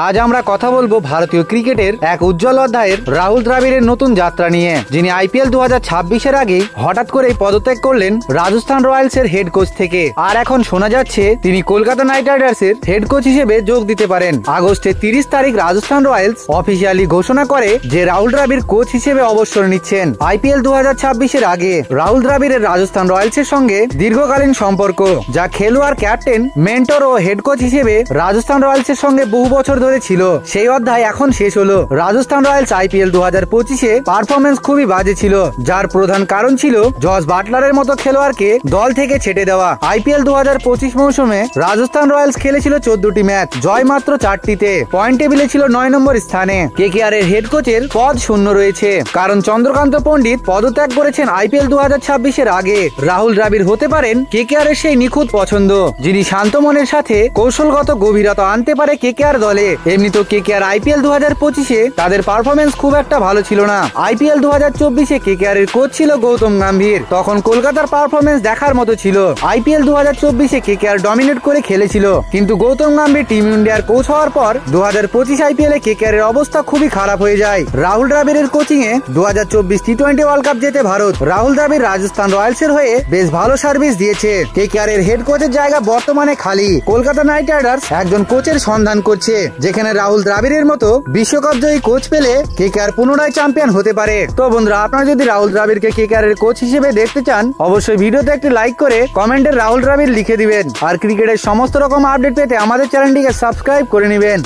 আজ আমরা কথা বলবো ভারতীয় ক্রিকেটের এক উজ্জ্বল অধ্যায়ের রাহুল দ্রাবিড়ের নতুন যাত্রা নিয়ে, যিনি আইপিএল 2026-এর আগে হঠাৎ করেই পদত্যাগ করলেন রাজস্থান রয়্যালস এর হেড কোচ থেকে। আর এখন শোনা যাচ্ছে তিনি কলকাতা নাইট রাইডার্স এর হেড কোচ হিসেবে যোগ দিতে পারেন। আগস্টের 30 তারিখ রাজস্থান রয়্যালস অফিসিয়ালি ঘোষণা করে যে রাহুল দ্রাবিড় কোচ হিসেবে অবসর নিচ্ছেন। আইপিএল 2026-এর আগে রাহুল দ্রাবিড়ের রাজস্থান রয়্যালস এর সঙ্গে দীর্ঘকালীন সম্পর্ক, যা খেলোয়াড়, ক্যাপ্টেন, মেন্টর ও হেড কোচ হিসেবে রাজস্থান রয়্যালস এর সঙ্গে বহু বছর ধরে ছিল, সেই অধ্যায় এখন শেষ হলো। রাজস্থান রয়্যালস আইপিএল 2025-এ পারফরমেন্স খুবই বাজে ছিল, যার প্রধান কারণ ছিল জস বাটলারের মতো খেলোয়াড়কে দল থেকে ছেটে দেওয়া। আইপিএল 2025 মৌসুমে রাজস্থান রয়্যালস খেলেছিল 14টি ম্যাচ, জয় মাত্র 4টিতে, পয়েন্ট টেবিলে ছিল 9 নম্বর স্থানে। কেকেআর এর হেড কোচের পদ শূন্য রয়েছে, কারণ চন্দ্রকান্ত পণ্ডিত পদত্যাগ করেছেন আইপিএল 2026-এর আগে। রাহুল দ্রাবিড় হতে পারেন কেকেআর এর সেই নিখুঁত পছন্দ, যিনি শান্ত মনের সাথে কৌশলগত গভীরতা আনতে পারে কেকেআর দলে। এমনিতেও কেকেআর আইপিএল 2025-এ তাদের পারফরমেন্স খুব একটা ভালো ছিল না। আইপিএল 2024-এ কেকেআর এর কোচ ছিল গৌতম গম্ভীর, তখন কলকাতার পারফরমেন্স দেখার মতো ছিল। আইপিএল 2024-এ কেকেআর ডমিনেট করে খেলেছিল, কিন্তু গৌতম গম্ভীর টিম ইন্ডিয়ার কোচ হওয়ার পর 2025 আইপিএল-এ কেকেআর এর অবস্থা খুবই খারাপ হয়ে যায়। রাহুল দ্রাবিড়ের কোচিং-এ 2024 টি-20 ওয়ার্ল্ড কাপ জেতে ভারত। রাহুল দ্রাবিড় রাজস্থান রয়্যালস এর হয়ে বেশ ভালো সার্ভিস দিয়েছে। কেকেআর এর হেড কোচের জায়গা বর্তমানে খালি। কলকাতা নাইট রাইডার্স একজন কোচের সন্ধান করছে, যেখানে রাহুল দ্রাবিড়ের মতো বিশ্বকাপ জয়ী কোচ পেলে কেকেআর পুনরায় চ্যাম্পিয়ন হতে পারে। তো বন্ধুরা, আপনারা যদি রাহুল দ্রাবিড়কে কেকেআর এর কোচ হিসেবে দেখতে চান, অবশ্যই ভিডিওতে একটি লাইক করে কমেন্টে রাহুল দ্রাবিড় লিখে দিবেন। আর ক্রিকেটের সমস্ত রকম আপডেট পেতে আমাদের চ্যানেলটিকে সাবস্ক্রাইব করে নেবেন।